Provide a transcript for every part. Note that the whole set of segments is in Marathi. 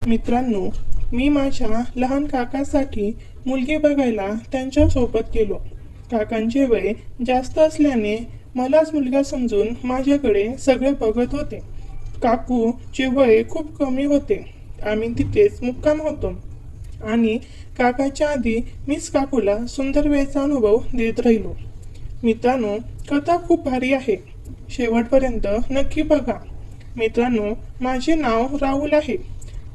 मित्रांनो, मी माझ्या लहान काकासाठी मुलगी बघायला त्यांच्या सोबत गेलो. काकांचे वय जास्त असल्याने मलाच मुलगा समजून माझ्याकडे सगळे बघत होते. काकूचे वय खूप कमी होते. आम्ही तिथेच मुक्काम होतो आणि काकाच्या आधी मीच काकूला सुंदर वेळेचा अनुभव देत राहिलो. मित्रांनो, कथा खूप भारी आहे. शेवटपर्यंत नक्की बघा. मित्रांनो, माझे नाव राहुल आहे.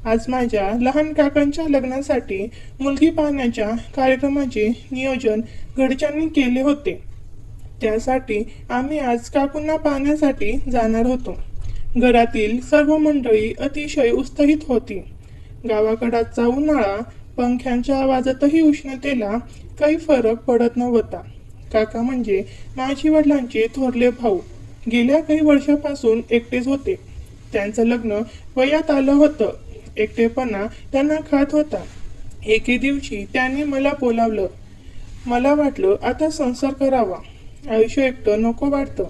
आज माझ्या लहान काकांच्या लग्नासाठी मुलगी पाहण्याच्या कार्यक्रमाचे नियोजन घरच्यांनी केले होते. त्यासाठी आम्ही आज काकूंना पाहण्यासाठी जाणार होतो. घरातील सर्व मंडळी अतिशय उत्साहित होती. गावाकडचा उन्हाळा, पंख्यांच्या आवाजातही उष्णतेला काही फरक पडत नव्हता. काका म्हणजे माझी वडिलांचे थोरले भाऊ. गेल्या काही वर्षापासून एकटेच होते. त्यांचं लग्न वयात आलं होतं. एकटेपणा त्यांना खात होता. एके दिवशी त्यांनी मला बोलावलं. मला वाटलं आता संसार करावा. आयुष्य एकटं नको वाटतं.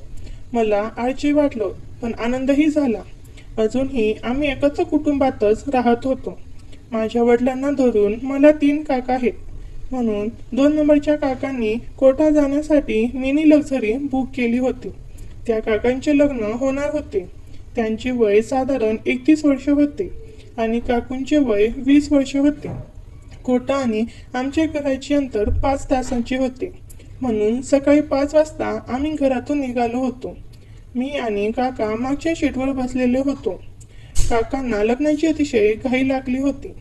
मला आळशी वाटलं, पण आनंदही झाला. अजूनही आम्ही एकत्र कुटुंबातच राहत होतो. माझ्या वडिलांना धरून मला 3 काका आहेत. म्हणून 2 नंबरच्या काकांनी कोटा जाण्यासाठी मिनी लक्झरी बुक केली होती. त्या काकांचे लग्न होणार होते. त्यांचे वय साधारण 31 वर्ष होते आणि काकूंचे वय 20 वर्ष होते. कोटा आणि आमच्या घराचे अंतर 5 तासांचे होते. म्हणून सकाळी 5 वाजता आम्ही घरातून निघालो होतो. मी आणि काका मागच्या सीटवर बसलेले होतो. काकांना लग्नाची अतिशय घाई लागली होती.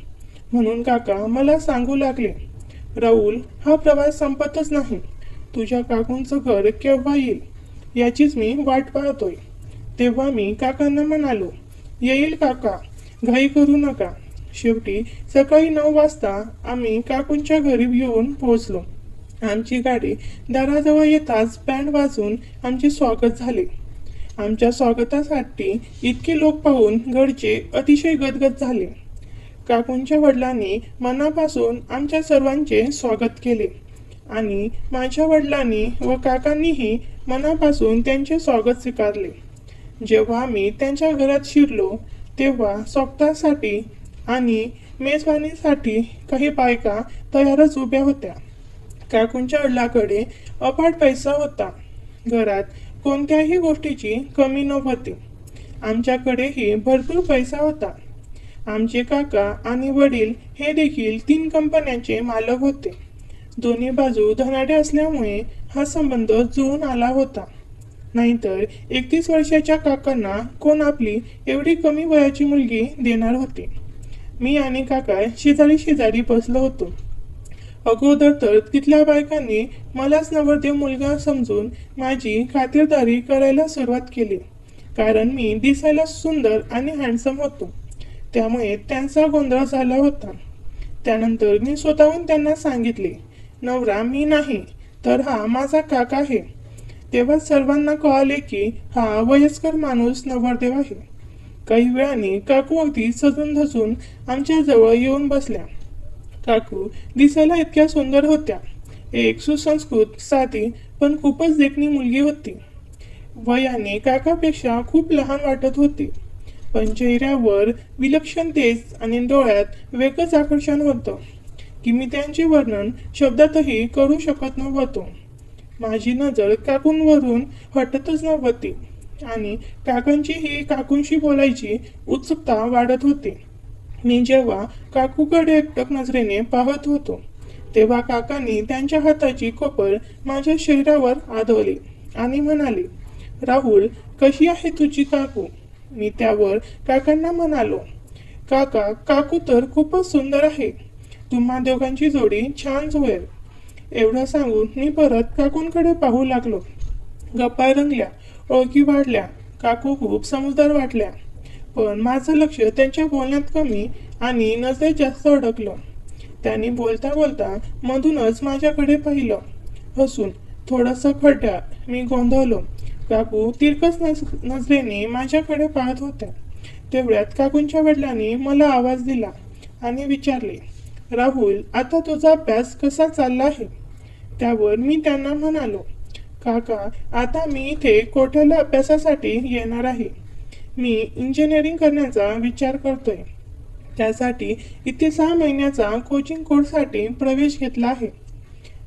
म्हणून काका मला सांगू लागले, राहुल, हा प्रवास संपतच नाही. तुझ्या काकूंचं घर केव्हा येईल याचीच मी वाट पाहतोय. तेव्हा मी काकांना म्हणालो, येईल काका, घाई करू नका. शेवटी सकाळी 9 वाजता आम्ही काकूंच्या घरी येऊन पोहोचलो. आमची गाडी दाराजवळ येताच बँड वाजून आमचे स्वागत झाले. आमच्या स्वागतासाठी इतके लोक पाहून घरचे अतिशय गदगद झाले. काकूंच्या वडिलांनी मनापासून आमच्या सर्वांचे स्वागत केले आणि माझ्या वडिलांनी व काकांनीही मनापासून त्यांचे स्वागत स्वीकारले. जेव्हा आम्ही त्यांच्या घरात शिरलो तेव्हा स्वागतासाठी आणि मेजवानीसाठी काही बायका तयारच उभ्या होत्या. काकूंच्या वडिलांकडे अफाट पैसा होता. घरात कोणत्याही गोष्टीची कमी नव्हती. आमच्याकडेही भरपूर पैसा होता. आमचे काका आणि वडील हे देखील 3 कंपन्यांचे मालक होते. दोन्ही बाजू धनाढ्य असल्यामुळे हा संबंध जुळून आला होता. नाहीतर 31 वर्षाच्या काकांना कोण आपली एवढी कमी वयाची मुलगी देणार होते. मी आणि काका शेजारी शेजारी बसलो होतो. अगोदर तर तिथल्या बायकांनी मलाच नवरदेव मुलगा समजून माझी खातिरदारी करायला सुरुवात केली. कारण मी दिसायला सुंदर आणि हँडसम होतो. त्यामुळे त्यांचा गोंधळ झाला होता. त्यानंतर मी स्वतःहून त्यांना सांगितले, नवरा मी नाही, तर हा माझा काका आहे. तेव्हा सर्वांना कळाले की हा वयस्कर माणूस नवरदेव आहे. काही वेळाने काकू अगदी सजून धजून आमच्या जवळ येऊन बसल्या. काकू दिसायला इतक्या सुंदर होत्या. एक सुसंस्कृत, साधी पण खूपच देखणी मुलगी होती. वयाने काकापेक्षा खूप लहान वाटत होती, पण चेहऱ्यावर विलक्षण तेज आणि डोळ्यात वेगळंच आकर्षण होतं की मी त्यांचे वर्णन शब्दातही करू शकत नव्हतो. माझी नजर काकूंवरून हटतच नव्हती आणि काकांचीही काकूंशी बोलायची उत्सुकता वाढत होती. मी जेव्हा काकूकडे एकटक नजरेने पाहत होतो तेव्हा काकांनी त्यांच्या हाताची कोपर माझ्या शरीरावर आदवली आणि म्हणाले, राहुल, कशी आहे तुझी काकू? मी त्यावर काकांना म्हणालो, काका, काकू तर खूपच सुंदर आहे. तुम्हा दोघांची जोडी छान जुळेल. एवढं सांगून मी परत काकूंकडे पाहू लागलो. गप्पा रंगल्या, ओळखी वाढल्या. काकू खूप समजदार वाटल्या. पण माझं लक्ष त्यांच्या बोलण्यात कमी आणि नजरेत जास्त अडकलं. त्यांनी बोलता बोलता मधूनच माझ्याकडे पाहिलं. हसून थोडंसं खड्ड्यात मी गोंधळलो. काकू तिरकस नजरेने माझ्याकडे पाहत होत्या. तेवढ्यात काकूंच्या वडिलांनी मला आवाज दिला आणि विचारले, राहुल, आता तुझा अभ्यास कसा चालला आहे? त्यावर मी त्यांना म्हणालो, काका, आता मी इथे कोठ्याला अभ्यासासाठी येणार आहे. मी इंजिनिअरिंग करण्याचा विचार करतोय. त्यासाठी इथे 6 महिन्याचा कोचिंग कोर्ससाठी प्रवेश घेतला आहे.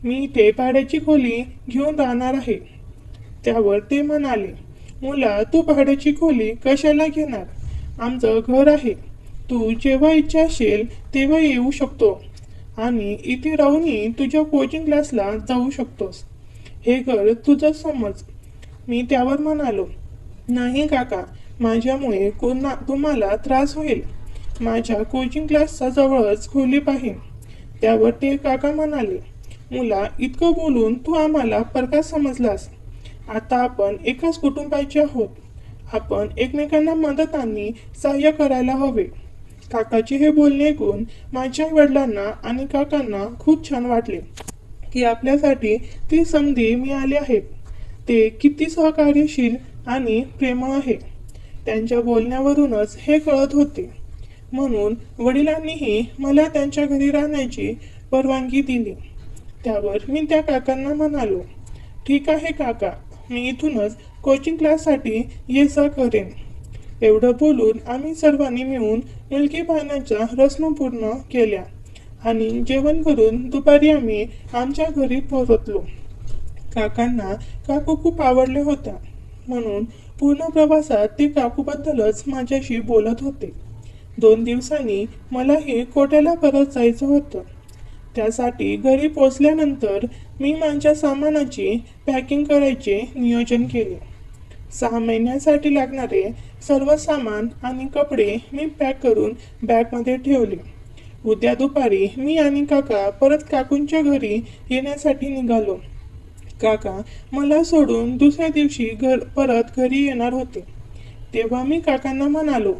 मी इथे भाड्याची खोली घेऊन राहणार आहे. त्यावर ते म्हणाले, मुला तू भाड्याची खोली कशाला घेणार? आमचं घर आहे. तू जेव्हा इच्छा असेल तेव्हा येऊ शकतो आणि इथे राहूनही तुझ्या कोचिंग क्लासला जाऊ शकतोस. हे घर तुझं समज. मी त्यावर म्हणालो, नाही काका, माझ्यामुळे तुम्हाला त्रास होईल. माझ्या कोचिंग क्लासच्या जवळच खोली पाहिजे. त्यावर ते काका म्हणाले, मुला इतकं बोलून तू आम्हाला परका समजलास. आता आपण एकाच कुटुंबाचे आहोत. आपण एकमेकांना मदत आणि सहाय्य करायला हवे. काकाचे हे बोलणे ऐकून माझ्या वडिलांना आणि काकांना खूप छान वाटले की आपल्यासाठी ती संधी मिळाली आहे. ते किती सहकार्यशील आणि प्रेमळ आहे. त्यांच्या बोलण्यावरूनच हे कळत होते. म्हणून वडिलांनीही मला त्यांच्या घरी राहण्याची परवानगी दिली. त्यावर मी त्या काकांना म्हणालो, ठीक आहे काका, मी इथूनच कोचिंग क्लाससाठी ये जा करेन. एवढं बोलून आम्ही सर्वांनी मिळून मुलगी पाहण्याच्या रस्म पूर्ण केल्या आणि जेवण करून दुपारी आम्ही आमच्या घरी परतलो. काकांना काकू खूप आवडले होत्या, म्हणून पूर्ण प्रवासात ते काकूबद्दलच माझ्याशी बोलत होते. 2 दिवसांनी मलाही कोट्याला परत जायचं होतं. त्यासाठी घरी पोचल्यानंतर मी माझ्या सामानाची पॅकिंग करायचे नियोजन केले. 6 महिन्यासाठी लागणारे सर्व सामान आणि कपडे मी पॅक करून बॅगमध्ये ठेवले. उद्या दुपारी मी आणि काका परत काकूंच्या घरी येण्यासाठी निघालो. काका मला सोडून दुसऱ्या दिवशी परत घरी येणार होते. तेव्हा मी काकांना म्हणालो,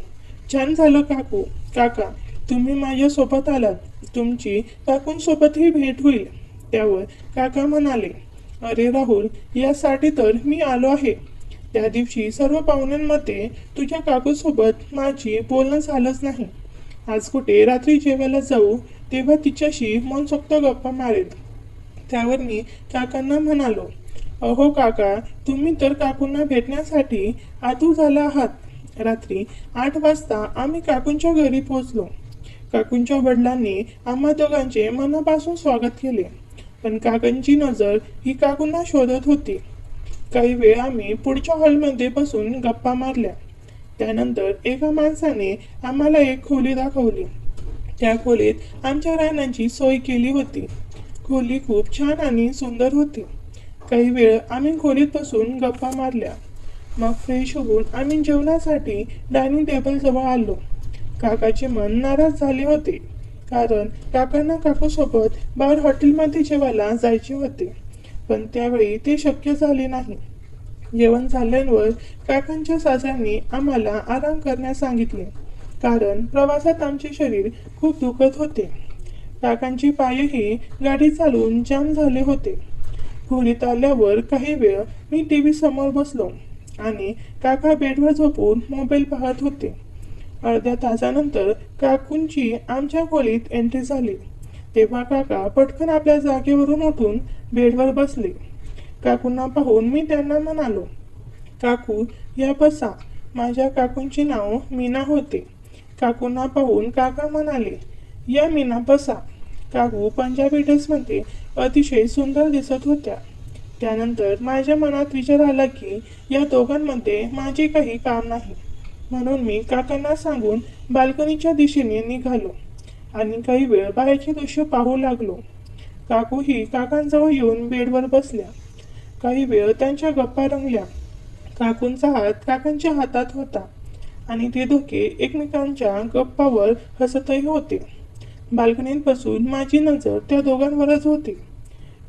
छान झालं काका, तुम्ही माझ्यासोबत आलात. तुमची काकूंसोबतही भेट होईल. त्यावर काका म्हणाले, अरे राहुल, यासाठी तर मी आलो आहे. त्या दिवशी सर्व पाहुण्यांमध्ये तुझ्या काकूसोबत माझी बोलणं झालंच नाही. आज कुठे रात्री जेवायला जाऊ तेव्हा तिच्याशी मनसोक्त गप्पा मारेल. त्यावर मी काकांना म्हणालो, अहो काका, तुम्ही तर काकूंना भेटण्यासाठी आतुर झाला आहात. रात्री 8 वाजता आम्ही काकूंच्या घरी पोहोचलो. काकूंच्या वडिलांनी आम्हा दोघांचे मनापासून स्वागत केले, पण काकांची नजर ही काकूंना शोधत होती. काही वेळ आम्ही पुढच्या हॉलमध्ये बसून गप्पा मारल्या. त्यानंतर एका माणसाने आम्हाला एक खोली दाखवली. त्या खोलीत आमच्या राहण्याची सोय केली होती. खोली खूप छान आणि सुंदर होती. काही वेळ आम्ही खोलीत बसून गप्पा मारल्या. मग फ्रेश होऊन आम्ही जेवणासाठी डायनिंग टेबल जवळ आलो. काकाचे मन नाराज झाले होते, कारण काकांना काकूसोबत बाहेर हॉटेलमध्ये जेवायला जायचे होते, पण त्यावेळी ते शक्य झाले नाही. जेवण झाल्यावर काकांच्या सासऱ्यांनी आम्हाला आराम करण्यास सांगितले, कारण प्रवासात आमचे शरीर खूप दुखत होते. काकांचे पायही गाडी चालवून जाम झाले होते. खोलीत आल्यावर काही वेळ मी टीव्ही समोर बसलो आणि काका बेडवर झोपून मोबाईल पाहत होते. अर्ध्या तासानंतर काकूंची आमच्या खोलीत एंट्री झाली. तेव्हा काका पटकन आपल्या जागेवरून उठून बेडवर बसले. काकूंना पाहून मी त्यांना म्हणालो, काकू या बसा. माझ्या काकूंचे नाव मीना होते. काकूंना पाहून काका म्हणाले, या मीना बसा. काकू पंजाबी ड्रेसमध्ये अतिशय सुंदर दिसत होत्या. त्यानंतर माझ्या मनात विचार आला की या दोघांमध्ये माझे काही काम नाही, म्हणून मी काकांना सांगून बाल्कनीच्या दिशेने निघालो आणि काही वेळ बाहेरचे दृश्य पाहू लागलो. काकूही काकांजवळ येऊन बेडवर बसल्या. काही वेळ त्यांच्या गप्पा रंगल्या. काकूंचा हात काकांच्या हातात होता आणि ते दोघे एकमेकांच्या गप्पावर हसतही होते. बाल्कनीत बसून माझी नजर त्या दोघांवरच होती.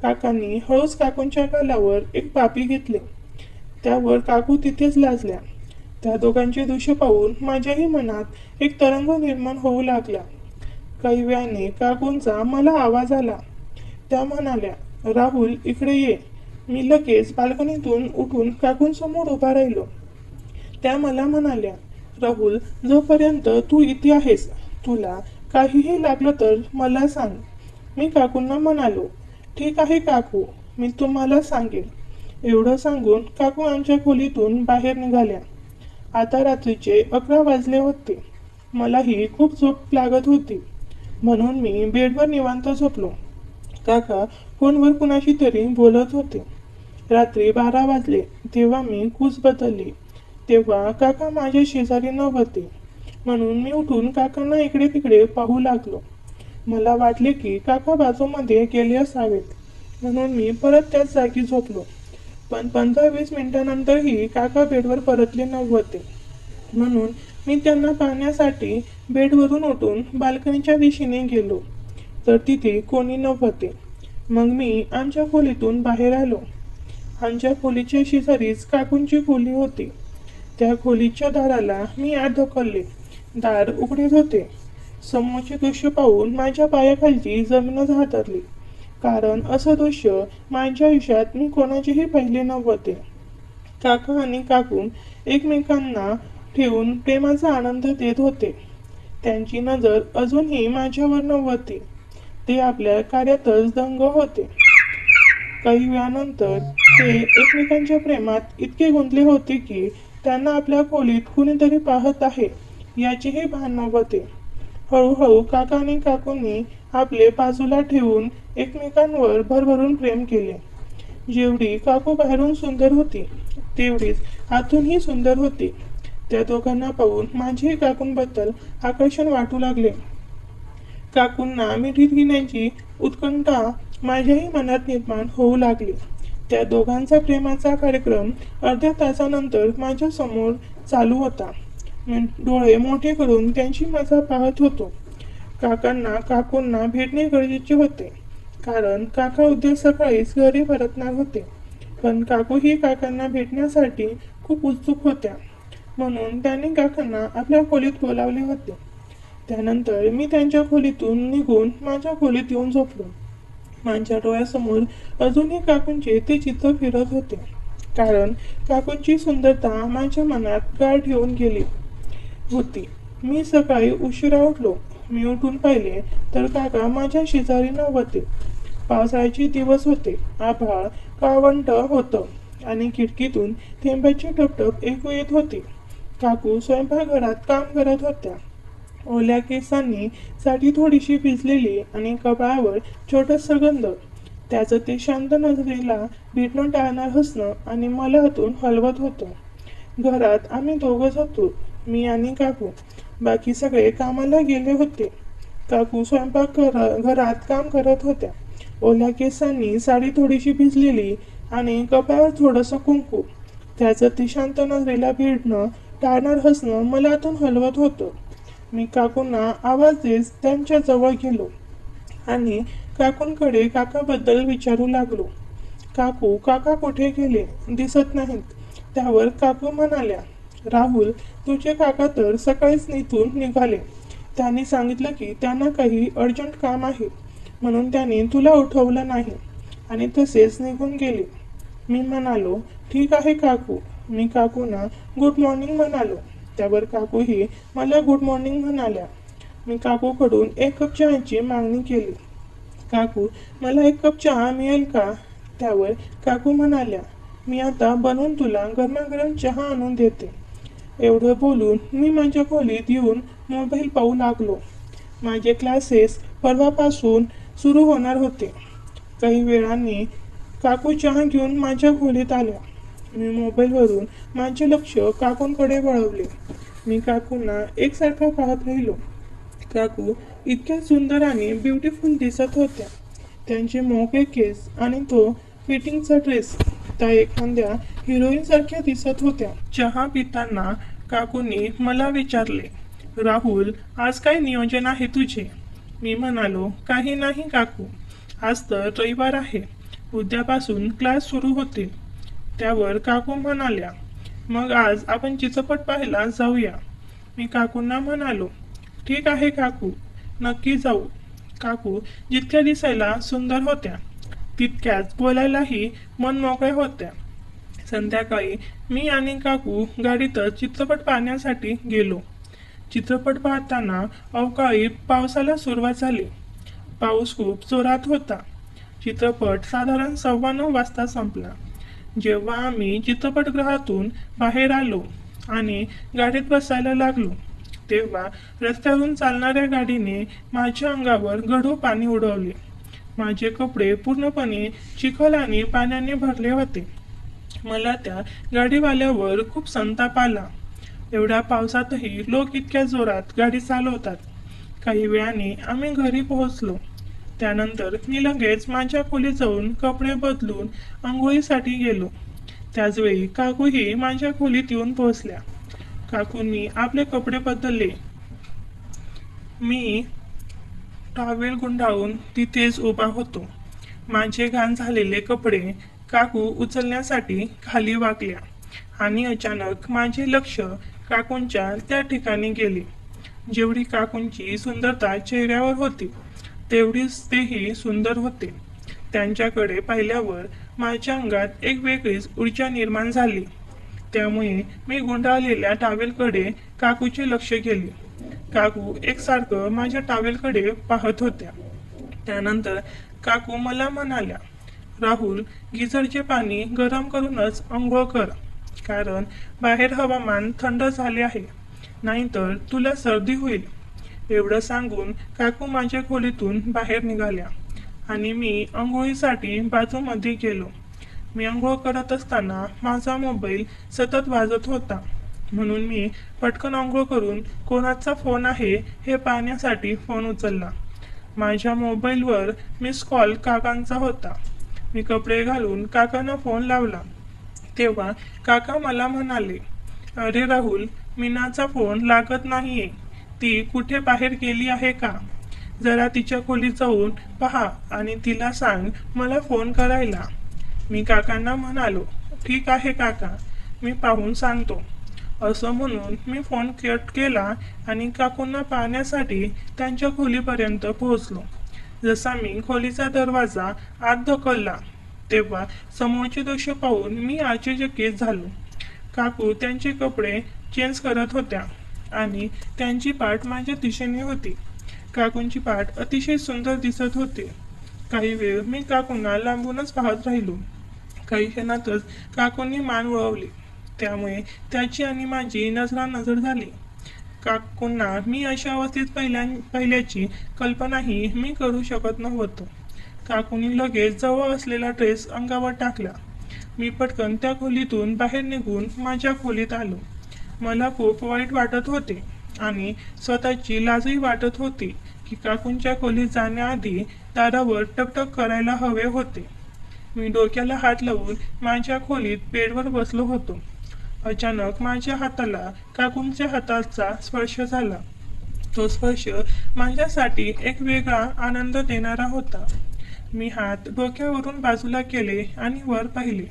काकांनी हळूच काकूंच्या गालावर एक पापी घेतले. त्यावर काकू तिथेच लाजल्या. त्या दोघांचे दृश्य पाहून माझ्याही मनात एक तरंग निर्माण होऊ लागला. काही वेळाने काकूंचा मला आवाज आला. त्या म्हणाल्या, राहुल इकडे ये. मी लगेच बाल्कनीतून उठून काकूंसमोर उभा राहिलो. त्या मला म्हणाल्या, राहुल, जोपर्यंत तू इथे आहेस, तुला काहीही लागलं तर मला सांग. मी काकूंना म्हणालो, ठीक आहे काकू, मी तुम्हाला सांगेन. एवढं सांगून काकू आमच्या खोलीतून बाहेर निघाल्या. आता रात्रीचे 11 वाजले होते. मलाही खूप झोप लागत होती, म्हणून मी बेडवर निवांत झोपलो. काका फोनवर कुणाशी तरी बोलत होते. रात्री 12 वाजले तेव्हा मी कूस बदलली. तेव्हा काका माझ्या शेजारी नव्हते, म्हणून मी उठून काकांना इकडे तिकडे पाहू लागलो. मला वाटले की काका बाजूमध्ये गेले असावेत, म्हणून मी परत त्याच जागी झोपलो. पण 15-20 मिनिटांनंतरही काका बेडवर परतले नव्हते, म्हणून मी त्यांना पाहण्यासाठी बेडवरून उठून बाल्कनीच्या दिशेने गेलो, तर तिथे कोणी नव्हते. मग मी आमच्या खोलीतून बाहेर आलो. आमच्या खोलीच्या शेजारीच काकूंची खोली होती. त्या खोलीच्या दाराला मी आत ढकलले. दार उघडेच होते. समोरचे दृश्य पाहून माझ्या पायाखालची जमीनच हादरली, कारण असं दृश्य माझ्या आयुष्यात मी कोणाचेही पाहिले नव्हते. काका आणि काकू एकमेकांना ठेवून प्रेमाचा आनंद देत होते. त्यांची नजर अजूनही माझ्यावर नव्हती. ते आपल्या कार्यातच दंग होते. काही वेळानंतर ते एकमेकांच्या प्रेमात इतके गुंतले होते की त्यांना आपल्या खोलीत कुणीतरी पाहत आहे याचेही भान नव्हते. हळूहळू काका आणि काकूंनी आपले बाजूला ठेवून एकमेकांवर भरभरून प्रेम केले. जेवढी काकू बाहेरून सुंदर होती, तेवढीच आतूनही सुंदर होती. त्या दोघांना पाहून माझेही काकूंबद्दल आकर्षण वाटू लागले. काकूंना मिठीत घेण्याची उत्कंठा माझ्याही मनात निर्माण होऊ लागली. त्या दोघांचा प्रेमाचा कार्यक्रम अर्ध्या तासानंतर माझ्या समोर चालू होता. मी डोळे मोठे करून त्यांची मजा पाहत होतो. काकांना काकूंना भेटणे गरजेचे होते, कारण काका उद्या सकाळीच घरी परतणार होते. पण काकूही काकांना भेटण्यासाठी खूप उत्सुक होत्या, म्हणून त्यांनी काकांना आपल्या खोलीत बोलावले होते. त्यानंतर मी त्यांच्या खोलीतून निघून माझ्या खोलीत येऊन झोपलो. माझ्या डोळ्यासमोर अजूनही काकूंचे ते चित्र फिरत होते, कारण काकूंची सुंदरता माझ्या मनात गाळ ठेवून गेली होती. मी सकाळी उशिरा उठलो. मी उठून पाहिले तर काका माझ्या शेजारी नव्हते. पावसाळ्याचे दिवस होते. आभाळ काळवंट होतं आणि खिडकीतून थेंबाची टपटप ऐकू येत होती. काकू स्वयंपाकघरात काम करत होत्या. ओल्या केसांनी साठी थोडीशी भिजलेली आणि कपाळावर छोटंसं गंध. त्याचं ते शांत नजरेला भेटणं टाळणार हसणं आणि मला हातून हलवत होतं. घरात आम्ही दोघंच होतो, मी आणि काकू. बाकी सगळे कामाला गेले होते. काकू घरात काम करत होत्या. ओल्या केसांनी साडी थोडीशी भिजलेली आणि कपाळावर थोडंसं कुंकू. त्याचं ते शांत नजरेला भिडणं टाळणार हसणं मला आतून हलवत होतं. मी काकूंना आवाज देत त्यांच्या जवळ गेलो आणि काकूंकडे काकाबद्दल विचारू लागलो. काकू, काका कुठे गेले? दिसत नाहीत. त्यावर काकू म्हणाल्या, राहुल, तुझे काका तर सकाळीच इथून निघाले. त्यांनी सांगितलं की त्यांना काही अर्जंट काम आहे, म्हणून त्यांनी तुला उठवलं नाही आणि तसेच निघून गेले. मी म्हणालो, ठीक आहे काकू. मी काकूंना गुड मॉर्निंग म्हणालो. त्यावर काकूही मला गुड मॉर्निंग म्हणाल्या. मी काकूकडून 1 कप चहाची मागणी केली. काकू, मला 1 कप चहा मिळेल का? त्यावर काकू म्हणाल्या, मी आता बनवून तुला गरमागरम चहा आणून देते. एवढं बोलून मी माझ्या खोलीत येऊन मोबाईल पाहू लागलो. माझे क्लासेस परवापासून सुरू होणार होते. काही वेळाने काकू चहा घेऊन माझ्या खोलीत आल्या. मी मोबाईलवरून माझे लक्ष काकूंकडे वळवले. मी काकूंना एकसारखा पाहत राहिलो. काकू इतक्या सुंदर आणि ब्युटिफुल दिसत होत्या. त्यांचे मोकळे केस आणि तो फिटिंगचा ड्रेस त्या एखाद्या हिरोईनसारख्या दिसत होत्या. चहा पिताना काकूंनी मला विचारले, राहुल, आज काय नियोजन आहे तुझे? मी म्हणालो, काही नाही काकू, आज तर रविवार आहे. उद्यापासून क्लास सुरू होतील. त्यावर काकू म्हणाल्या, मग आज आपण चित्रपट पाहायला जाऊया. मी काकूंना म्हणालो, ठीक आहे काकू, नक्की जाऊ. काकू जितक्या दिसायला सुंदर होत्या, तितक्याच बोलायलाही मन मोकळ्या होत्या. संध्याकाळी मी आणि काकू गाडीतच चित्रपट पाहण्यासाठी गेलो. चित्रपट पाहताना अवकाळी पावसाला सुरुवात झाली. पाऊस खूप जोरात होता. चित्रपट साधारण 9:15 वाजता संपला. जेव्हा आम्ही चित्रपटगृहातून बाहेर आलो आणि गाडीत बसायला लागलो, तेव्हा रस्त्यावरून चालणाऱ्या गाडीने माझ्या अंगावर गढूळ पाणी उडवले. माझे कपडे पूर्णपणे चिखल आणि पाण्याने भरले होते. मला त्या गाडीवाल्यावर खूप संताप आला. एवढ्या पावसातही लोक इतक्या जोरात गाडी चालवतात. काही वेळाने आम्ही घरी पोहोचलो. त्यानंतर मी लगेच माझ्या खोलीत जाऊन कपडे बदलून आंघोळीसाठी गेलो. त्याचवेळी काकूही माझ्या खोलीत येऊन पोहोचल्या. काकूंनी आपले कपडे बदलले. मी टॉवेल गुंडाळून तिथेच उभा होतो. माझे घाण झालेले कपडे काकू उचलण्यासाठी खाली वाकल्या आणि अचानक माझे लक्ष काकूंच्या त्या ठिकाणी गेले. जेवढी काकूंची सुंदरता चेहऱ्यावर होती तेवढीच तेही सुंदर होते. त्यांच्याकडे पाहिल्यावर माझ्या अंगात एक वेगळीच ऊर्जा निर्माण झाली. त्यामुळे मी गुंडाळलेल्या टॉवेलकडे काकूचे लक्ष गेले. काकू एकसारखं माझ्या टॉवेलकडे पाहत होत्या. त्यानंतर काकू मला म्हणाल्या, राहुल, गिझरचे पाणी गरम करूनच अंघोळ कर, कारण बाहेर हवामान थंड झाले आहे, नाहीतर तुला सर्दी होईल. एवढं सांगून काकू माझ्या खोलीतून बाहेर निघाल्या आणि मी अंघोळीसाठी बाथरूममध्ये गेलो. मी अंघोळ करत असताना माझा मोबाईल सतत वाजत होता, म्हणून मी पटकन अंघोळ करून कोणाचा फोन आहे हे पाहण्यासाठी फोन उचलला. माझ्या मोबाईलवर मिस कॉल काकांचा होता. मी कपडे घालून काकांना फोन लावला. तेव्हा काका मला म्हणाले, अरे राहुल, मीनाचा फोन लागत नाहीये. ती कुठे बाहेर गेली आहे का? जरा तिच्या खोलीत जाऊन पहा आणि तिला सांग मला फोन करायला. मी काकांना म्हणालो, ठीक आहे काका, मी पाहून सांगतो. असं म्हणून मी फोन कट केला आणि काकूंना पाहण्यासाठी त्यांच्या खोलीपर्यंत पोहोचलो. जसा मी खोलीचा दरवाजा आत ढकलला तेव्हा समोरचे दृश्य पाहून मी आश्चर्यचकित झालो. काकू त्यांचे कपडे चेंज करत होत्या आणि त्यांची पाठ माझ्या दिशेने होती. काकूंची पाठ अतिशय सुंदर दिसत होते. काही वेळ मी काकूंना लांबूनच पाहत राहिलो. काही क्षणातच काकूंनी मान वळवली, त्यामुळे त्याची आणि माझी नजरानजर झाली. काकूंना मी अशा अवस्थेत पाहिल्याची कल्पनाही मी करू शकत नव्हतो. काकूंनी लगेच जवळ असलेला ड्रेस अंगावर टाकला. मी पटकन त्या खोलीतून बाहेर निघून माझ्या खोलीत आलो. मला खूप वाईट वाटत होते आणि स्वतःची लाजही वाटत होती की काकूंच्या खोलीत जाण्याआधी दारावर टकटक करायला हवे होते. मी डोक्याला हात लावून माझ्या खोलीत बेडवर बसलो होतो. अचानक माझ्या हाताला काकूंच्या हाताचा स्पर्श झाला. तो स्पर्श माझ्यासाठी एक वेगळा आनंद देणारा होता. मी हात डोक्यावरून बाजूला केले आणि वर पाहिले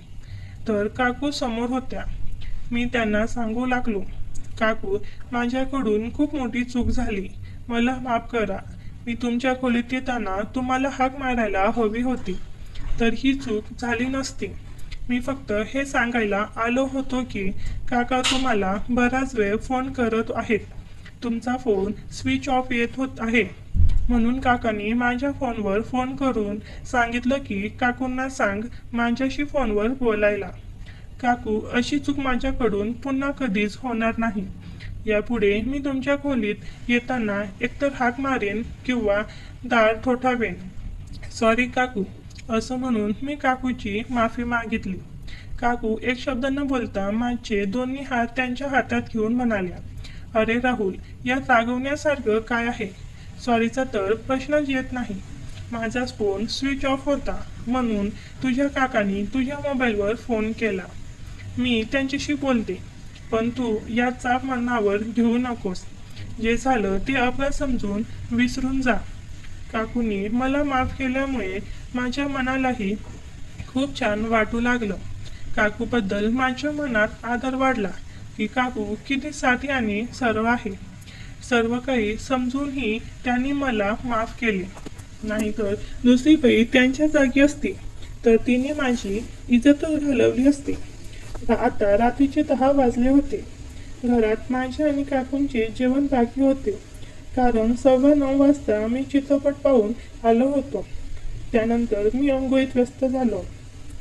तर काकू समोर होत्या. मी त्यांना सांगू लागलो, काकू, माझ्याकडून खूप मोठी चूक झाली. मला माफ करा. मी तुमच्या खोलीत येताना तुम्हाला हाक मारायला हवी होती, तर ही चूक झाली नसती. मी फक्त हे सांगायला आलो होतो की काका तुम्हाला बराच वेळ फोन करत आहेत. तुमचा फोन स्विच ऑफ येत होत आहे, म्हणून काकांनी माझ्या फोनवर फोन करून सांगितलं की काकूंना सांग माझ्याशी फोनवर बोलायला. काकू, अशी चूक माझ्याकडून पुन्हा कधीच होणार नाही. यापुढे मी तुमच्या खोलीत येताना एकतर हाक मारेन किंवा दार ठोठावेन. सॉरी काकू. असं म्हणून मी काकूची माफी मागितली. काकू एक शब्द न बोलता माझे दोन्ही हात त्यांच्या हातात घेऊन म्हणाल्या, अरे राहुल, यात रागवण्यासारखं काय आहे? सॉरीचा तर प्रश्नच येत नाही. माझा फोन स्विच ऑफ होता, म्हणून तुझ्या काकांनी तुझ्या मोबाईलवर फोन केला. मी त्यांच्याशी बोलते, पण तू या चाप मनावर घेऊ नकोस. जे झालं ते अपघात समजून विसरून जा. काकूंनी मला माफ केल्यामुळे माझ्या मनालाही खूप छान वाटू लागलं. काकूबद्दल माझ्या मनात आदर वाढला की काकू किती साधी आणि सरळ आहे. सर्व काही समजूनही त्यांनी मला माफ केले. नाहीतर दुसरी बाई त्यांच्या जागी असती तर तिने माझी इज्जतच घालवली असती. आता रात्रीचे 10 वाजले होते. घरात माझ्या आणि काकूंचे जेवण बाकी होते, कारण 9:15 वाजता मी चित्रपट पाहून आलो होतो. त्यानंतर मी अंघोळीत व्यस्त झालो,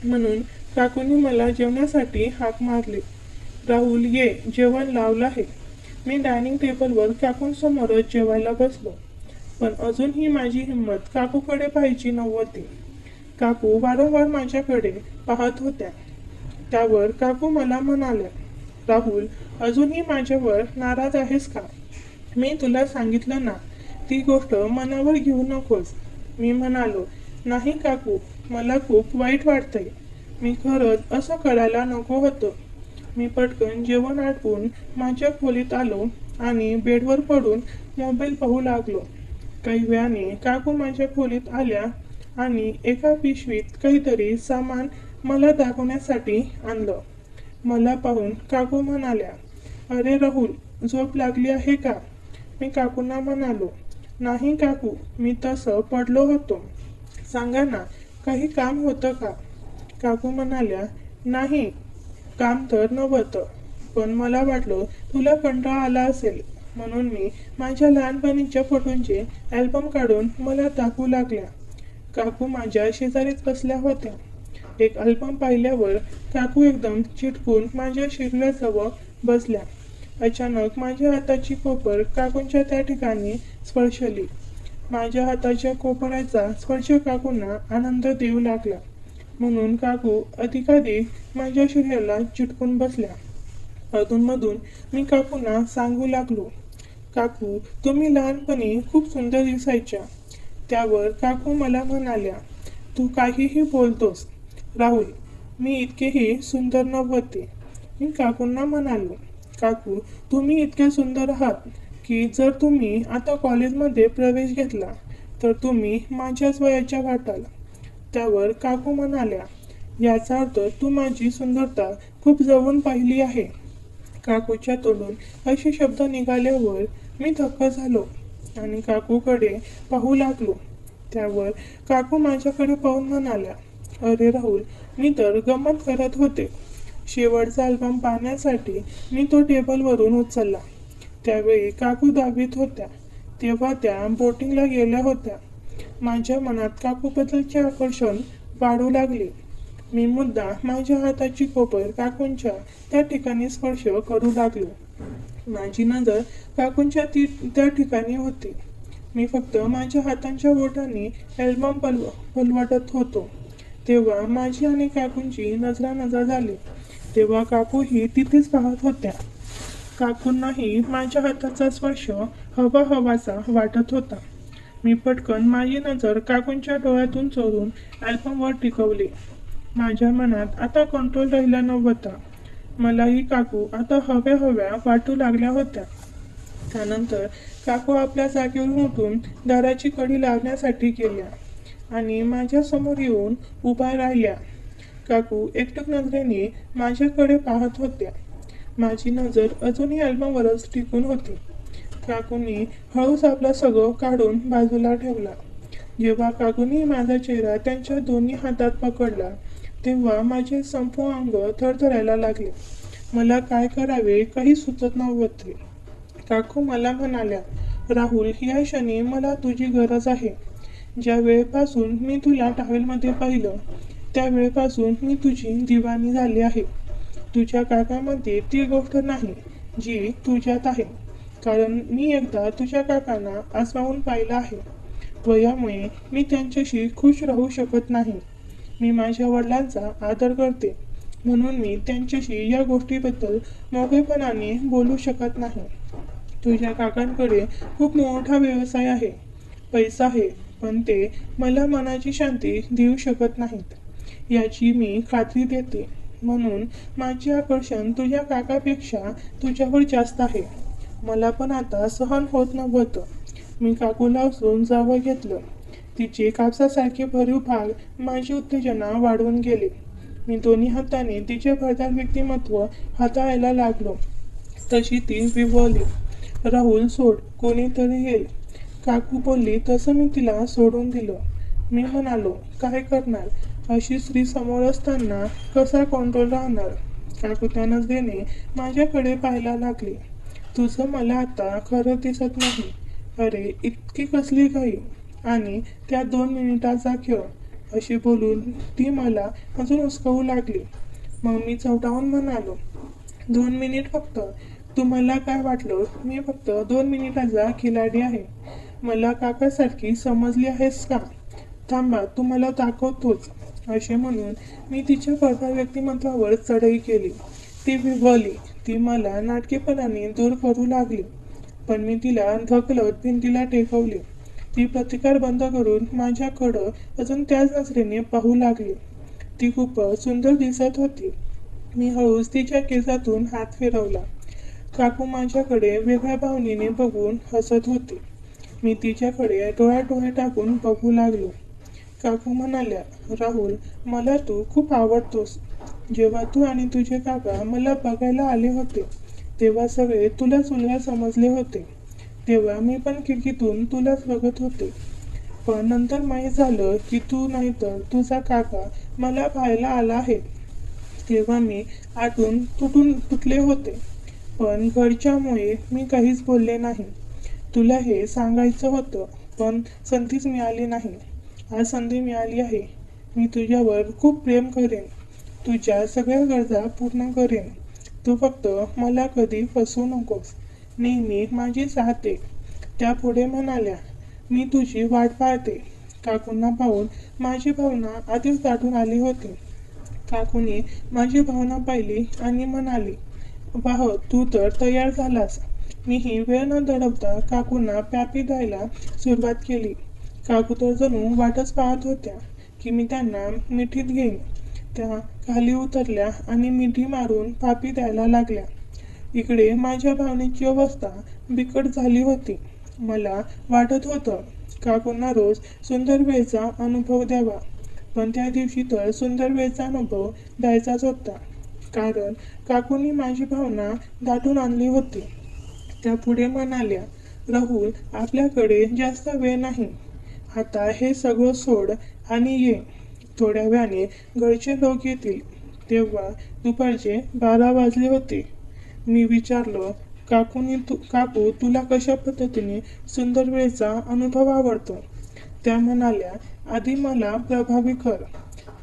म्हणून काकूंनी मला जेवणासाठी हाक मारली. राहुल, ये, जेवण लावलं आहे. मी डायनिंग टेबलवर काकूंसमोरच जेवायला बसलो. पण अजूनही माझी हिंमत काकूकडे पाहायची नव्हती. काकू वारंवार माझ्याकडे पाहत होत्या. त्यावर काकू मला म्हणाल्या, राहुल, अजूनही माझ्यावर नाराज आहेस का? मी तुला सांगितलं ना, ती गोष्ट मनावर घेऊ नकोस. मी म्हणालो, नाही काकू, मला खूप वाईट वाटतंय. मी खरंच असं करायला नको होतं. मी पटकन जेवण आटपून माझ्या खोलीत आलो आणि बेडवर पडून मोबाईल पाहू लागलो. काही वेळाने काकू माझ्या खोलीत आल्या आणि एका पिशवीत काहीतरी सामान मला दाखवण्यासाठी आणलं. मला पाहून काकू म्हणाल्या, अरे राहुल, झोप लागली आहे का? मी काकूंना म्हणालो, नाही काकू, मी तसं पडलो होतो. सांगा ना, काही काम होतं का? काकू म्हणाल्या, नाही, काम तर नव्हतं, पण मला वाटलं तुला कंटाळा आला असेल म्हणून मी माझ्या लहानपणीच्या फोटोंचे अल्बम काढून मला दाखवू लागल्या. काकू माझ्या शेजारीच बसल्या होत्या. एक अल्बम पाहिल्यावर काकू एकदम चिटकून माझ्या शिरल्याजवळ बसल्या. अचानक माझ्या हाताची कोपर काकूंच्या त्या ठिकाणी स्पर्शली. माझ्या हाताच्या कोपराचा स्पर्श काकूंना आनंद देऊ लागला, म्हणून काकू अधिकाधिक माझ्या शरीराला चिटकून बसल्या. अधूनमधून मी काकूंना सांगू लागलो, काकू, तुम्ही लहानपणी खूप सुंदर दिसायच्या. त्यावर काकू मला म्हणाल्या, तू काहीही बोलतोस राहुल, मी इतकेही सुंदर नव्हते. मी काकूंना म्हणालो, काकू, तुम्ही इतके सुंदर आहात की जर तुम्ही आता कॉलेजमध्ये प्रवेश घेतला तर तुम्ही माझ्याच वयाच्या वाटाल. त्यावर काकू म्हणाल्या, याचा अर्थ तू माझी सुंदरता खूप जवळून पाहिली आहे. काकूच्या तोंडून असे शब्द निघाल्यावर मी थक्क झालो आणि काकूकडे पाहू लागलो. त्यावर काकू माझ्याकडे पाहून म्हणाल्या, अरे राहुल, मी तर गंमत करत होते. शेवटचा अल्बम पाहण्यासाठी मी तो टेबलवरून उचलला. त्यावेळी काकू 10वीत होत्या. तेव्हा त्या बोटिंगला गेल्या होत्या. माझ्या मनात काकूबद्दलचे आकर्षण वाढू लागले. मी मुद्दा माझ्या हाताची कोपर काकूंच्या त्या ठिकाणी स्पर्श करू लागलो. माझी नजर काकूंच्या त्या ठिकाणी होती. मी फक्त माझ्या हातांच्या बोटांनी अल्बम पलवाटत होतो. तेव्हा माझी आणि काकूंची नजरानजर झाली. तेव्हा काकूही तिथेच पाहत होत्या. काकूंनाही माझ्या हाताचा स्पर्श हवाहवासा वाटत होता. मी पटकन माझी नजर काकूंच्या डोळ्यातून चोरून अल्बमवर टिकवली. माझ्या मनात आता कंट्रोल राहिला नव्हता. मलाही काकू आता हव्या हव्या वाटू लागल्या होत्या. त्यानंतर काकू आपल्या जागेवरून उठून दाराची कडी लावण्यासाठी गेल्या आणि माझ्यासमोर येऊन उभ्या राहिल्या. काकू एकटक नजरेने माझ्याकडे पाहत होत्या. माझी नजर अजूनही अल्बमवरच टिकून होती. काकूंनी हळूच आपलं सगळं काढून बाजूला ठेवला. जेव्हा काकूंनी माझा चेहरा त्यांच्या दोन्ही हातात पकडला तेव्हा माझे संपूर्ण अंग थरथरायला लागले. मला काय करावे काही सुचत नव्हते. काकू मला म्हणाल्या, राहुल, या क्षणी मला तुझी गरज आहे. ज्या वेळेपासून मी तुला टॉवेलमध्ये पाहिलं त्या वेळेपासून मी तुझी दिवाणी झाली आहे. तुझ्या काकामध्ये ती गोष्ट नाही जी तुझ्यात आहे, कारण मी एकदा तुझ्या काकांना आजमावून पाहिलं आहे. वयामुळे मी त्यांच्याशी खुश राहू शकत नाही. मी माझ्या वडिलांचा आदर करते म्हणून मी त्यांच्याशी या गोष्टीबद्दल मोकळेपणाने बोलू शकत नाही. तुझ्या काकांकडे खूप मोठा व्यवसाय आहे, पैसा आहे, पण ते मला मनाची शांती देऊ शकत नाहीत याची मी खात्री देते. म्हणून माझे आकर्षण तुझ्या काकापेक्षा तुझ्यावर जास्त आहे. मला पण आता सहन होत नव्हतं. मी काकूला उचलून जवळ घेतलं. तिचे कापसासारखे भरीव भाग माझी उत्तेजना वाढवून गेले. मी दोन्ही हाताने तिचे भरदार व्यक्तिमत्व हाताळायला लागलो. तशी ती विव्हळली. राहुल, सोड, कोणीतरी येईल. काकू बोलली तसं मी तिला सोडून दिलं. मी म्हणालो, काय करणार? अशी स्त्री समोर असताना कसा कंट्रोल राहणार? काकू त्या नजरेने माझ्याकडे पाहायला लागली. तुझं मला आता खरं दिसत नाही. अरे, इतकी कसली घाई आणि त्या 2 मिनिटाचा खेळ, अशी बोलून ती मला अजून उचकवू लागली. मग मी चवटाळून म्हणालो, 2 मिनिट फक्त. तुम्हाला काय वाटलं मी फक्त 2 मिनिटाचा खिलाडी आहे? मला काकासारखी समजली आहेस का? थांबा, तुम्हाला दाखवतोच. असे म्हणून मी तिच्या प्रभावी व्यक्तिमत्वावर चढाई केली. ती विव्हळली. ती मला नाटकीपणाने दूर करू लागली, पण मी तिला ढकलत भिंतीला टेकवले. ती प्रतिकार बंद करून माझ्याकडं अजून त्याच नजरेने पाहू लागली. ती खूपच सुंदर दिसत होती. मी हळूच तिच्या केसातून हात फिरवला. काकू माझ्याकडे वेगळ्या भावनेने बघून हसत होती. मी तिच्याकडे डोळ्यात डोळे टाकून बघू लागलो. काकू म्हणाल्या, राहुल, मला तू खूप आवडतोस. जेव्हा तू आणि तुझे काका मला बघायला आले होते तेव्हा सगळे तुलाच मुलगा समजले होते. तेव्हा मी पण खिडकीतून तुलाच बघत होते. पण नंतर माहीत झालं की तू नाही तर तुझा काका मला पाहायला आला आहे. तेव्हा मी आतून तुटले होते. पण घरच्यामुळे मी काहीच बोलले नाही. तुला हे सांगायचं होतं, पण संधीच मिळाली नाही. आज संधी मिळाली आहे. मी तुझ्यावर खूप प्रेम करेन. तुझ्या सगळ्या गरजा पूर्ण करेन. तू फक्त मला कधी फसवू नकोस. नेहमी माझी साथ दे. त्या पुढे म्हणाल्या, मी तुझी वाट पाहते. काकूंना पाहून माझी भावना आधीच दाटून आली होती. काकूने माझी भावना पाहिली आणि म्हणाली, वाह, तू तर तयार झालास. मीही वेळ न दडवता काकूंना प्यापी द्यायला सुरुवात केली. काकू तर जणू वाटच पाहत होत्या की मी त्यांना मिठीत घेईन. त्या खाली उतरल्या आणि मिठी मारून पापी द्यायला लागल्या. इकडे माझ्या भावनेची अवस्था बिकट झाली होती. मला वाटत होतं काकूंना रोज सुंदर वेळचा अनुभव द्यावा, पण त्या दिवशी तर सुंदर वेळचा अनुभव द्यायचाच होता, कारण काकूंनी माझी भावना दाटून आणली होती. त्या पुढे म्हणाल्या, राहुल, आपल्याकडे जास्त वेळ नाही. आता हे सगळं सोड आणि ये. थोड्या वेळाने घरचे लोक येतील. तेव्हा दुपारचे 12 वाजले होते. मी विचारलं, काकू, तुला कशा पद्धतीने सुंदर वेळचा अनुभव आवडतो? त्या म्हणाल्या, आधी मला प्रभावी कर,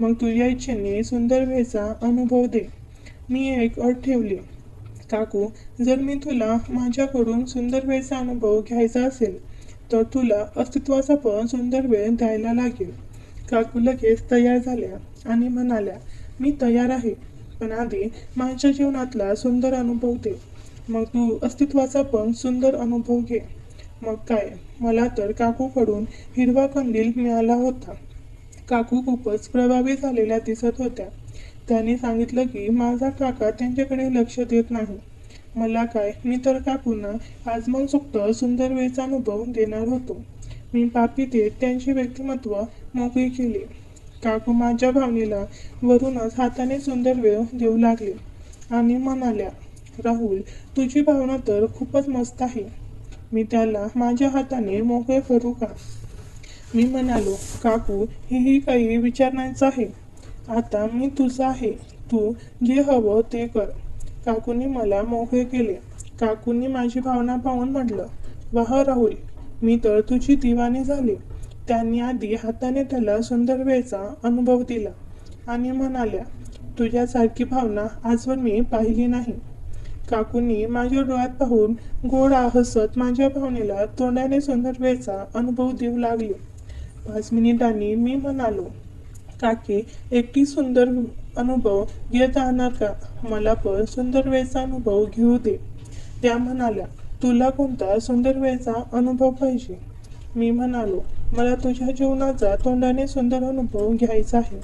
मग तुझ्या इच्छेने सुंदर वेळचा अनुभव दे. मी एक अट ठेवली, काकू, जर मी तुला माझ्याकडून सुंदर वेळचा अनुभव घ्यायचा असेल तर तुला अस्तित्वाचा पण सुंदर वेळ द्यायला लागेल. काकू लगेच तयार झाल्या आणि म्हणाल्या, मी तयार आहे, पण आधी माझ्या जीवनातला सुंदर अनुभव दे. मग तू अस्तित्वाचा पण सुंदर अनुभव घे. मग काय, मला तर काकूकडून हिरवा कंदील मिळाला होता. काकू खूपच प्रभावी झालेल्या दिसत होत्या. त्यांनी सांगितलं की माझा काका त्यांच्याकडे लक्ष देत नाही. मला काय, मी तर काकूंना आज मनसोक्त सुंदर वेळचा अनुभव देणार होतो. मी पापी देत त्यांचे व्यक्तिमत्व मोकळी केली. काकू माझ्या भावनेला वरूनच हाताने सुंदर वेळ देऊ लागले आणि म्हणाल्या, राहुल, तुझी भावना तर खूपच मस्त आहे. मी त्याला माझ्या हाताने मोकळे करू का? मी म्हणालो, काकू, हेही काही विचारण्याचं आहे. आता मी तुझा आहे. तू जे हवं ते कर. काकूंनी मला मोकळे केले. काकूंनी माझी भावना पाहून म्हटलं, वाह राहुल, मी तर तुझी दिवाणी झाली. त्यांनी आधी हाताने त्याला सुंदर वेळचा अनुभव दिला आणि म्हणाल्या, तुझ्यासारखी भावना आजवर मी पाहिली नाही. काकूंनी माझ्या डोळ्यात पाहून गोड हसत माझ्या भावनेला तोंडाने सुंदर वेळचा अनुभव देऊ लागले. 5 मिनिटांनी मी म्हणालो, काकी, एकटी सुंदर अनुभव घेत राहणार का? मला पण सुंदर वेळचा अनुभव घेऊ दे. त्या म्हणाल्या, तुला कोणता सुंदर वेळचा अनुभव पाहिजे? मी म्हणालो, मला तुझ्या जीवनाचा तोंडाने सुंदर अनुभव घ्यायचा आहे.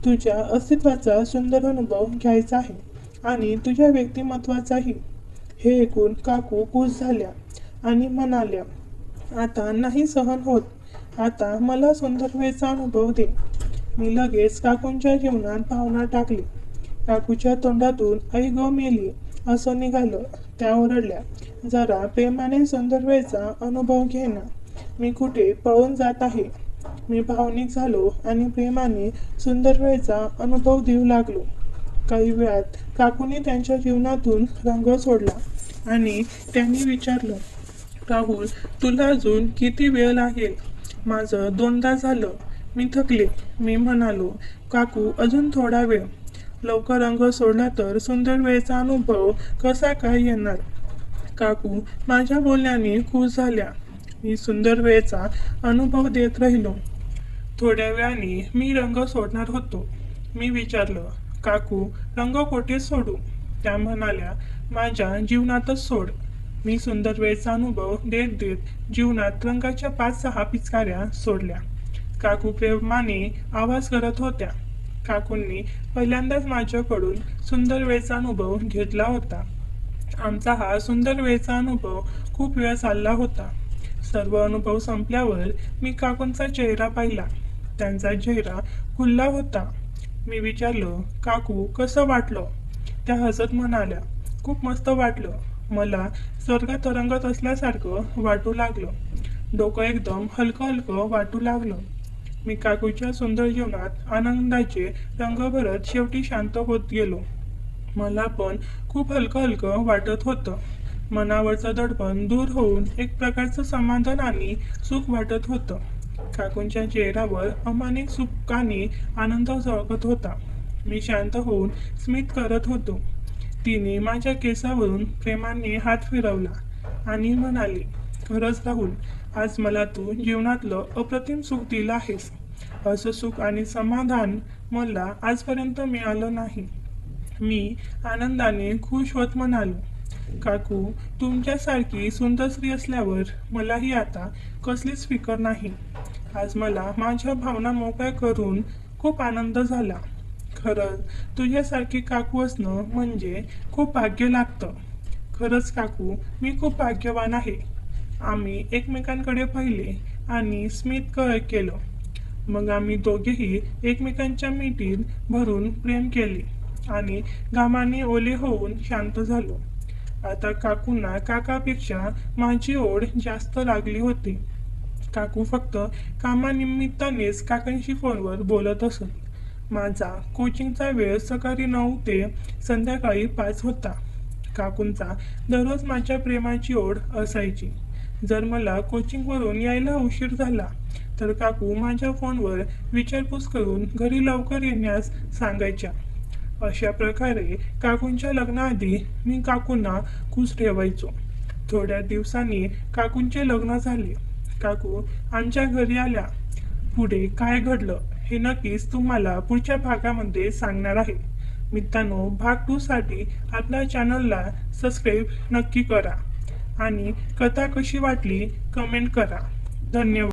तुझ्या अस्तित्वाचा सुंदर अनुभव घ्यायचा आहे आणि तुझ्या व्यक्तिमत्वाचाही. हे ऐकून काकू खुश झाल्या आणि म्हणाल्या, आता नाही सहन होत. आता मला सुंदर वेळचा अनुभव दे. मी लगेच काकूंच्या जीवनात भावना टाकली. काकूच्या तोंडातून आई गं मेली असं निघालं. त्या ओरडल्या, जरा प्रेमाने सुंदर वेळचा अनुभव घे ना. मी कुठे पळून जात आहे. मी भावनिक झालो आणि प्रेमाने सुंदर वेळचा अनुभव देऊ लागलो. काही वेळात काकूने त्यांच्या जीवनातून रंग सोडला आणि त्यांनी विचारलं, राहुल, तुला अजून किती वेळ लागेल? माझं 2दा झालं. मी थकले. मी म्हणालो, काकू, अजून थोडा वेळ. लवकर रंग सोडला तर सुंदर वेळचा अनुभव कसा काय येणार? काकू माझ्या बोलण्याने खुश झाल्या. मी सुंदर वेळेचा अनुभव देत राहिलो. थोड्या वेळाने मी रंग सोडणार होतो. मी विचारलं, काकू रंग कोठे सोडू? त्या म्हणाल्या, माझ्या जीवनातच सोड. मी सुंदर वेळेचा अनुभव देत देत जीवनात रंगाच्या 5-6 पिचकाऱ्या सोडल्या. काकू प्रेमाने आवाज करत होत्या. काकूंनी पहिल्यांदाच माझ्याकडून सुंदर वेळेचा अनुभव घेतला होता. आमचा हा सुंदर वेळेचा अनुभव खूप वेळ चालला होता. सर्व अनुभव संपल्यावर मी काकूंचा चेहरा पाहिला. त्यांचा चेहरा खुलला होता. मी विचारलं, काकू कसं वाटलं? त्या हसत म्हणाल्या, खूप मस्त वाटलं. मला स्वर्गात तरंगत असल्यासारखं वाटू लागलं. डोकं एकदम हलकं हलकं वाटू लागलं. मी काकूच्या सुंदर जीवनात आनंदाचे रंग भरत शेवटी शांत होत गेलो. मला पण खूप हलकं हलकं वाटत होतं. मनावरचं दडपण दूर होऊन एक प्रकारचं समाधान आणि सुख वाटत होतं. काकूंच्या चेहऱ्यावर अमानिक सुख आणि आनंद झळकत होता. मी शांत होऊन स्मित करत होतो. तिने माझ्या केसावरून प्रेमाने हात फिरवला आणि म्हणाली, खरंच राहुल, आज मला तू जीवनातलं अप्रतिम सुख दिलं आहेस. असं सुख आणि समाधान मला आजपर्यंत मिळालं नाही. मी आनंदाने खुश होत म्हणालो, काकू तुमच्यासारखी सुंदर स्त्री असल्यावर मलाही आता कसलीच फिकर नाही. आज मला माझ्या भावना मोकळ्या करून खूप आनंद झाला. खरंच तुझ्यासारखी काकू असणं म्हणजे खूप भाग्य लागतं. खरंच काकू मी खूप भाग्यवान आहे. आम्ही एकमेकांकडे पाहिले आणि स्मित केलं. मग आम्ही दोघेही एकमेकांच्या मिठीत भरून प्रेम केले आणि घामाने ओले होऊन शांत झालो. आता काकूंना काकापेक्षा माझी ओढ जास्त लागली होती. काकू फक्त कामानिमित्तानेच काकांशी फोनवर बोलत असत. माझा कोचिंगचा वेळ सकाळी 9 ते संध्याकाळी 5 होता. काकूंचा दररोज माझ्या प्रेमाची ओढ असायची. जर मला कोचिंगवरून यायला उशीर झाला तर काकू माझ्या फोनवर विचारपूस करून घरी लवकर येण्यास सांगायच्या. अशा प्रकारे काकूंच्या लग्नाआधी मी काकूंना खुश ठेवायचो. थोड्या दिवसांनी काकूंचे लग्न झाले. काकू आमच्या घरी आल्या. पुढे काय घडलं हे नक्कीच तुम्हाला पुढच्या भागामध्ये सांगणार आहे. मित्रांनो, भाग 2 साठी आपल्या चॅनलला सबस्क्राईब नक्की करा आणि कथा कशी वाटली कमेंट करा. धन्यवाद.